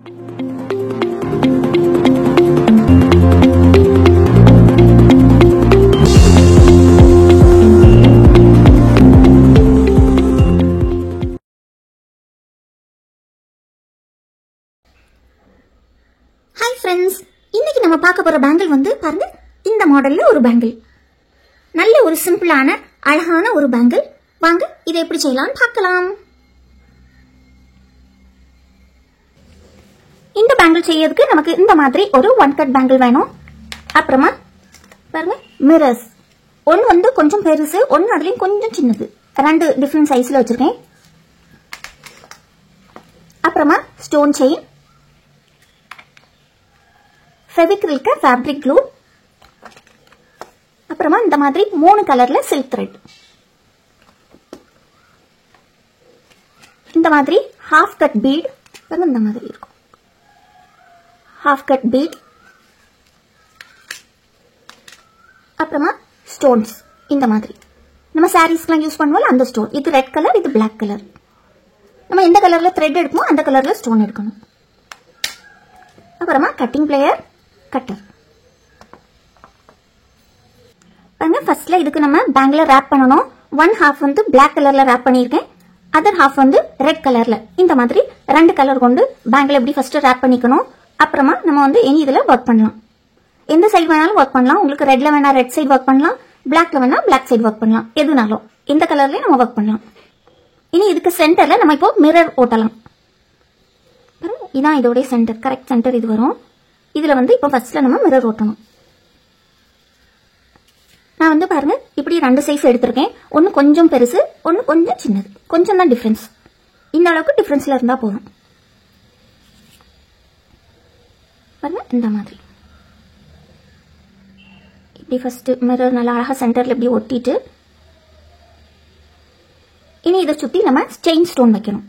Hi friends, இன்னைக்கு நம்ம பார்க்க போற பேங்கிள் வந்து பாருங்க, இந்த மாடல்ல ஒரு பேங்கிள். நல்ல ஒரு சிம்பிளான அழகான ஒரு பேங்கிள். வாங்க இதை எப்படி செய்யலாம்னு பார்க்கலாம். இந்த பேங்கிள் செய்யறதுக்கு நமக்கு இந்த மாதிரி ஒரு 1 கட் பேங்கிள் வேணும். அப்புறமா பாருங்க மிரர்ஸ், ஒன்று வந்து கொஞ்சம் பெருசு, ஒன்று அதுலயும் கொஞ்சம் சின்னது, 2 டிஃப்ரெண்ட் சைஸ்ல வச்சிருக்கேன். அப்புறமா ஸ்டோன் செயின், ஃபெவிக்ரில்க்கு ஃபேப்ரிக் க்ளூ, அப்புறமா இந்த மாதிரி 3 கலர்ல சில்க் த்ரெட், இந்த மாதிரி ஹாஃப் கட் பீட், இந்த மாதிரி இருக்கும் ஹாஃப் கட் பீட், அப்புறமா ஸ்டோன்ஸ் இந்த மாதிரி நம்ம சாரீஸ்க்குலாம் யூஸ் பண்ணுவோம் அந்த ஸ்டோன். இது ரெட் கலர், இது பிளாக் கலர். நம்ம எந்த கலர்ல த்ரெட் எடுக்கணும் அந்த கலர்ல ஸ்டோன் எடுக்கணும். அப்புறமா கட்டிங் பிளேயர், கட்டர். பாருங்க, ஃபர்ஸ்ட்ல இதுக்கு நம்ம பேங்க்ல ரேப் பண்ணணும். 1/2 வந்து பிளாக் கலர்ல ரேப் பண்ணியிருக்கேன், அதர் ஹாஃப் வந்து ரெட் கலர்ல. இந்த மாதிரி 2 கலர் கொண்டு பேங்க்ல எப்படி ஃபர்ஸ்ட் ரேப் பண்ணிக்கணும். அப்புறமா நம்ம வந்து இனி இதுல ஒர்க் பண்ணலாம். எந்த சைடு வேணாலும் ஒர்க் பண்ணலாம். உங்களுக்கு ரெட்ல வேணா ரெட் சைடு ஒர்க் பண்ணலாம், பிளாக்ல வேணா பிளாக் சைடு ஒர்க் பண்ணலாம். எதுனாலும் எந்த கலர்லயும் நம்ம ஒர்க் பண்ணலாம். இனி இதுக்கு சென்டர்ல நம்ம இப்போ மிரர் ஓட்டலாம். இதான் இதோட சென்டர், கரெக்ட் சென்டர் இது வரும். இதுல வந்து இப்போ ஃபர்ஸ்ட்ல நம்ம மிரர் ஓட்டணும். நான் வந்து பாருங்க இப்படி 2 சைஸ் எடுத்திருக்கேன். ஒன்னு கொஞ்சம் பெருசு, ஒன்னு கொஞ்சம் சின்னது. கொஞ்சம் தான் டிஃபரன்ஸ், இந்த அளவுக்கு டிஃபரன்ஸ்ல இருந்தா போதும். பாருங்க இந்த மாதிரி இப்படி ஃபர்ஸ்ட் மிரர் நல்லா அழகா சென்டர்ல இப்படி ஒட்டிட்டு, இனி இதை சுத்தி நம்ம செயின் ஸ்டோன் வைக்கணும்.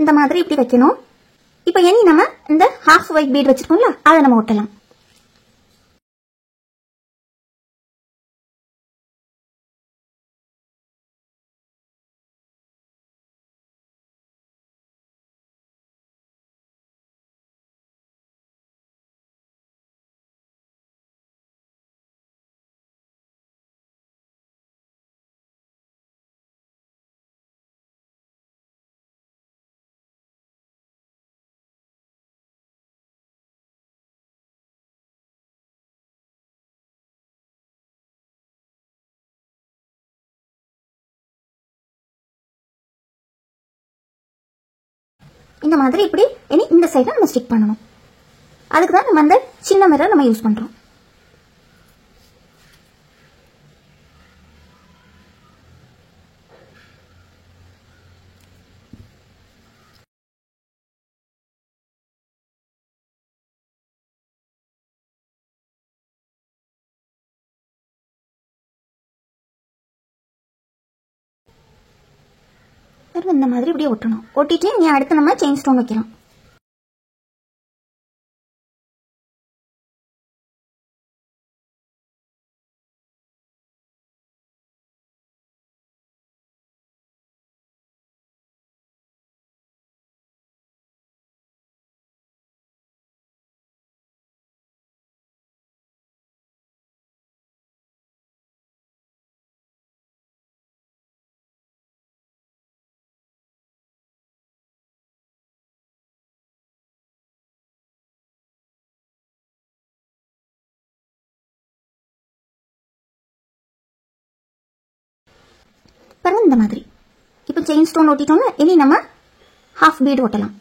இந்த மாதிரி இப்படி வைக்கணும். இப்ப இனி நம்ம இந்த ஹாஃப் ஒயிட் பீட் வச்சிருக்கோம்ல, அதை நம்ம ஒட்டலாம். இந்த மாதிரி இப்படி இனி இந்த சைட நம்ம ஸ்டிக் பண்ணணும். அதுக்கு தான் நம்ம அந்த சின்ன மிரர் நம்ம யூஸ் பண்றோம். இந்த மாதிரி இப்படியே ஒட்டணும். ஒட்டிட்டு நீ அடுத்து நம்ம செயின் ஸ்டோன் வைக்கலாம். பாருங்க இந்த மாதிரி இப்போ செயின் ஸ்டோன் ஒட்டிட்டோம்ல, இனி நம்ம ஹாஃப் பீட் ஒட்டலாம்.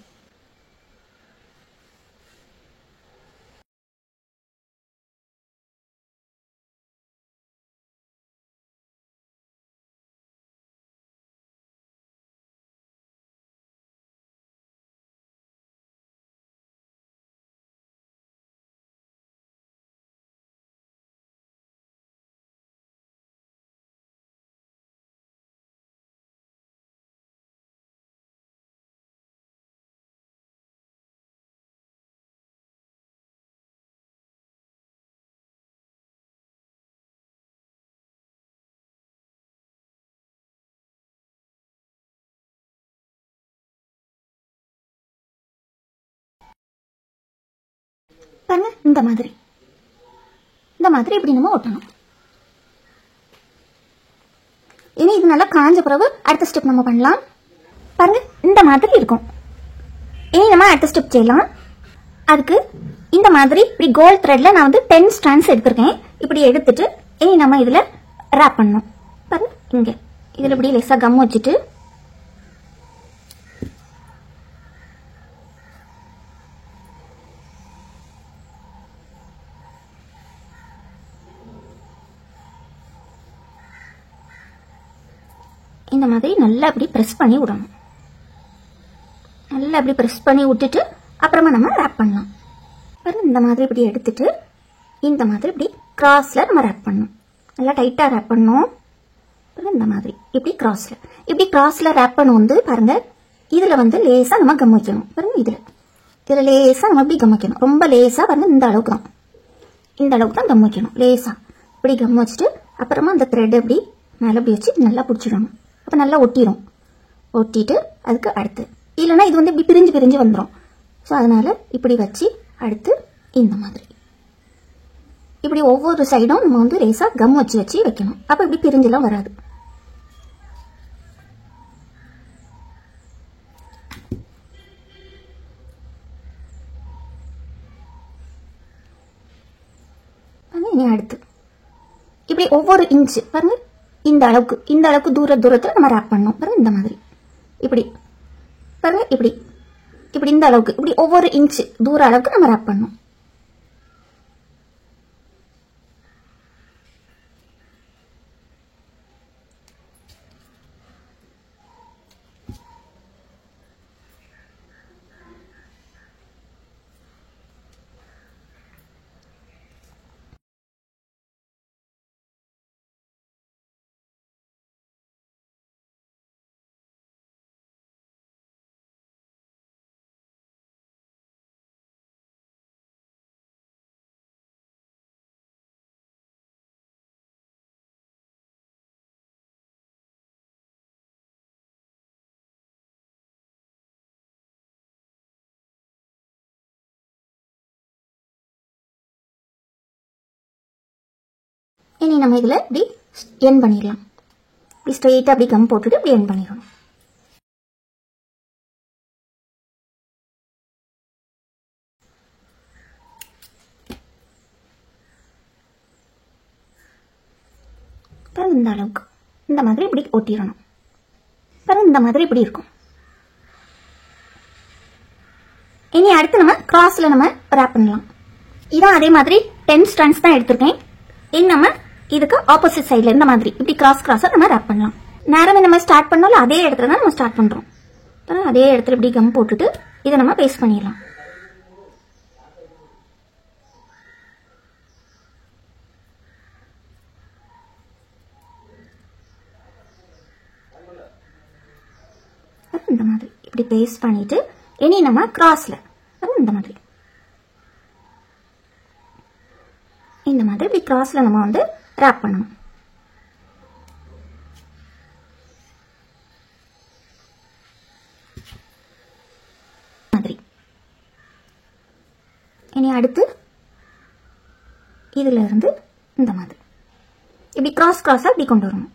இந்த மாதிரி இப்படி நம்ம ஒட்டணும். இனி இது நல்லா காஞ்ச பிறகு அடுத்த ஸ்டெப் நம்ம பண்ணலாம். பாருங்க இந்த மாதிரி இருக்கும். இனி நம்ம அடுத்த ஸ்டெப் செய்யலாம். அதுக்கு இந்த மாதிரி இப்படி கோல்ட் த்ரெட்ல நான் வந்து 10 ஸ்ட்ராண்ட்ஸ் எடுத்திருக்கேன். இப்படி எடுத்துட்டு இனி நம்ம இதுல ராப் பண்ணணும். பாருங்க இங்க இதுல இப்படி லேசா கம் வச்சுட்டு இந்த மாதிரி நல்லா இப்படி பிரஸ் பண்ணி விடணும். நல்லா இப்படி பிரஸ் பண்ணி விட்டுட்டு அப்புறமா நம்ம ரேப் பண்ணலாம். பாருங்க இந்த மாதிரி இப்படி எடுத்துட்டு இந்த மாதிரி இப்படி கிராஸ்ல நம்ம ரேப் பண்ணணும். நல்லா டைட்டா ரேப் பண்ணணும். இந்த மாதிரி இப்படி கிராஸ்ல ரேப் பண்ண வந்து பாருங்க இதுல வந்து லேசா நம்ம கம் வைக்கணும். பாருங்க இதுல லேசா நம்ம இப்படி கம் வைக்கணும். ரொம்ப லேசா பாருங்க இந்த அளவுக்கு தான் கம் வைக்கணும். லேசா இப்படி கம் வச்சுட்டு அப்புறமா அந்த த்ரெட் இப்படி மேல இப்படி வச்சு நல்லா பிடிச்சிடணும். அப்ப நல்லா ஒட்டிட்டு அதுக்கு அடுத்து இல்லைன்னா இது வந்து இப்படி பிரிஞ்சு வந்துடும். ஸோ அதனால இப்படி வச்சு அடுத்து இந்த மாதிரி இப்படி ஒவ்வொரு சைடும் நம்ம வந்து லேசா கம் வச்சு வைக்கணும். அப்ப இப்படி பிரிஞ்செல்லாம் வராது. இனி அடுத்து இப்படி ஒவ்வொரு இன்ச் பாருங்க இந்த அளவுக்கு தூரத்துல நம்ம ரேப் பண்ணணும். பாருங்க இந்த மாதிரி இப்படி பாருங்க இப்படி இந்த அளவுக்கு இப்படி ஒவ்வொரு இன்ச் தூர அளவுக்கு நம்ம ரேப் பண்ணணும். இனி நம்ம இதுல இப்படி எண்ட் பண்ணிடலாம். இப்படி ஸ்ட்ரெயிட்டா அப்படி கம் போட்டுட்டு இப்படி எண்ட் பண்ணிடணும். இந்த அளவுக்கு இந்த மாதிரி இப்படி ஒட்டிடணும். இந்த மாதிரி இப்படி இருக்கும். இனி அடுத்து நம்ம கிராஸ்ல நம்ம ரேப் பண்ணலாம். இதான் அதே மாதிரி 10 ஸ்ட்ராண்ட்ஸ் தான் எடுத்திருக்கேன். இனி நம்ம இதுக்கு ஆப்போசிட் சைடுல இந்த மாதிரி இப்படி கிராஸா நம்ம ரேப் பண்ணலாம். நேரமே நம்ம ஸ்டார்ட் பண்ணோம்ல அதே இடத்துல தான் நம்ம ஸ்டார்ட் பண்றோம். அதே இடத்துல இப்படி கம் போட்டுட்டு இதை நம்ம பேஸ்ட் பண்ணிடலாம். இந்த மாதிரி இப்படி பேஸ்ட் பண்ணிட்டு இனி நம்ம கிராஸ்ல இந்த மாதிரி இப்படி கிராஸ்ல நம்ம வந்து ரேப் பண்ணணும். மாதிரி இனி அடுத்து இதுல இருந்து இந்த மாதிரி இப்படி கிராஸா இப்படி கொண்டு வரணும்.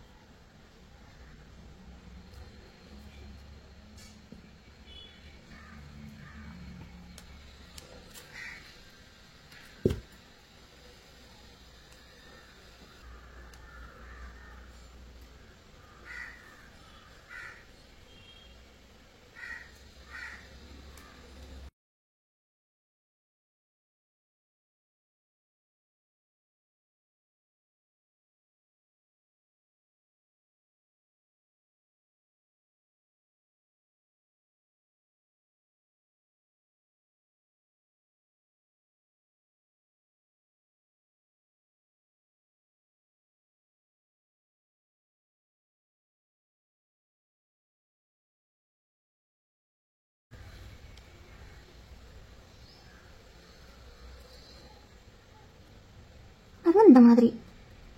இந்த மாதிரி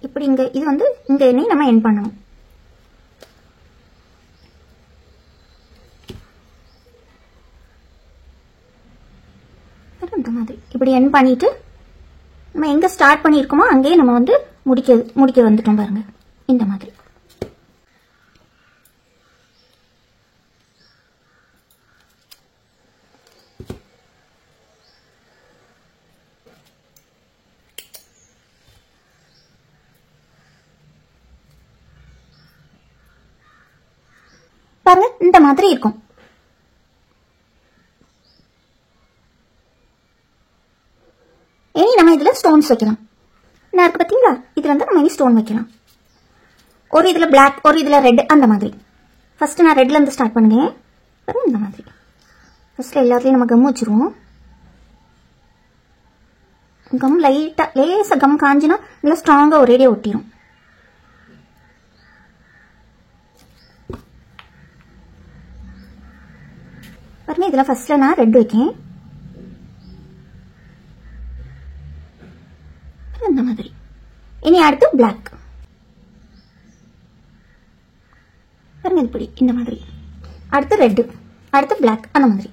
இப்படி இங்க இது வந்து இங்க நம்ம எண்ட் பண்ணணும். இந்த மாதிரி இப்படி எண்ட் பண்ணிட்டு நம்ம எங்க ஸ்டார்ட் பண்ணியிருக்கோமோ அங்கேயே நம்ம வந்து முடிக்க வந்துட்டோம் பாருங்க. இந்த மாதிரி பாருங்க, இந்த மாதிரி இருக்கும். இனி நம்ம இதுல ஸ்டோன்ஸ் வைக்கலாம். நான் இருக்கு பாத்தீங்களா, இதுல வந்து நம்ம இனி ஸ்டோன் வைக்கலாம். ஒரு இதுல பிளாக், ஒரு இதுல ரெட், அந்த மாதிரி. ஃபர்ஸ்ட் நான் ரெட்ல இருந்து ஸ்டார்ட் பண்ணுங்க. இந்த மாதிரி ஃபர்ஸ்ட்ல எல்லாத்துலயும் நம்ம கம் வச்சிருவோம். கம் லைட்டா லேசா கம் காஞ்சினா நல்லா ஸ்ட்ராங்கா ஒரேடியா ஒட்டிடும். பாருங்க, இதுல ஃபர்ஸ்ட்ல நான் ரெட் வைக்கேன். இந்த மாதிரி. இனி அடுத்து பிளாக். பாருங்க, இப்படி இந்த மாதிரி. அடுத்து ரெட், அடுத்து பிளாக், அந்த மாதிரி.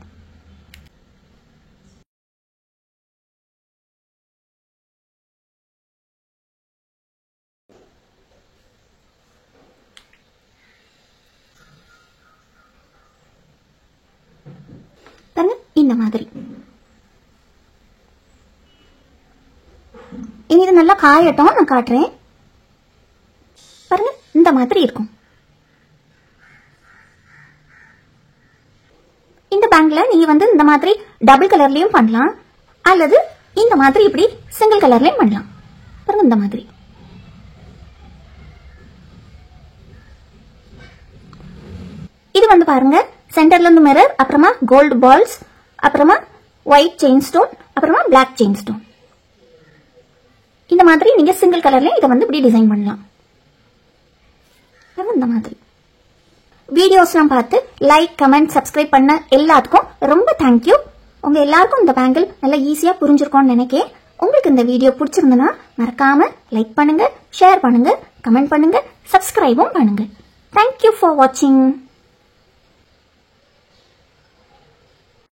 பாருங்க, இந்த மாதிரி. இனி இது நல்லா காயட்டும், நான் காட்டுறேன். பாருங்க, இந்த மாதிரி இருக்கும். இந்த பேங்க்ல நீங்க வந்து இந்த மாதிரி டபுள் கலர்லயும் பண்ணலாம், அல்லது இந்த மாதிரி இப்படி சிங்கிள் கலர்லயும் பண்ணலாம். பாருங்க, இந்த மாதிரி. இது வந்து பாருங்க, சென்டர்ல இருந்து மிரர், அப்புறமா கோல்டு பால்ஸ், அப்புறமா ஒயிட் செயின் ஸ்டோன், அப்புறமா பிளாக் செயின் ஸ்டோன். இந்த மாதிரி நீங்க சிங்கிள் கலர்ல இதை வந்து இப்படி டிசைன் பண்ணலாம். இந்த மாதிரி வீடியோஸ்லாம் பார்த்து லைக், கமெண்ட், சப்ஸ்கிரைப் பண்ண எல்லாத்துக்கும் ரொம்ப தேங்க்யூ. உங்க எல்லாருக்கும் இந்த பேங்கிள் நல்லா ஈஸியா புரிஞ்சிருக்கும்னு நினைக்கிறேன். உங்களுக்கு இந்த வீடியோ பிடிச்சிருந்தனா மறக்காம லைக் பண்ணுங்க, ஷேர் பண்ணுங்க, கமெண்ட் பண்ணுங்க, சப்ஸ்கிரைபும் பண்ணுங்க. தேங்க்யூ ஃபார் வாட்சிங்.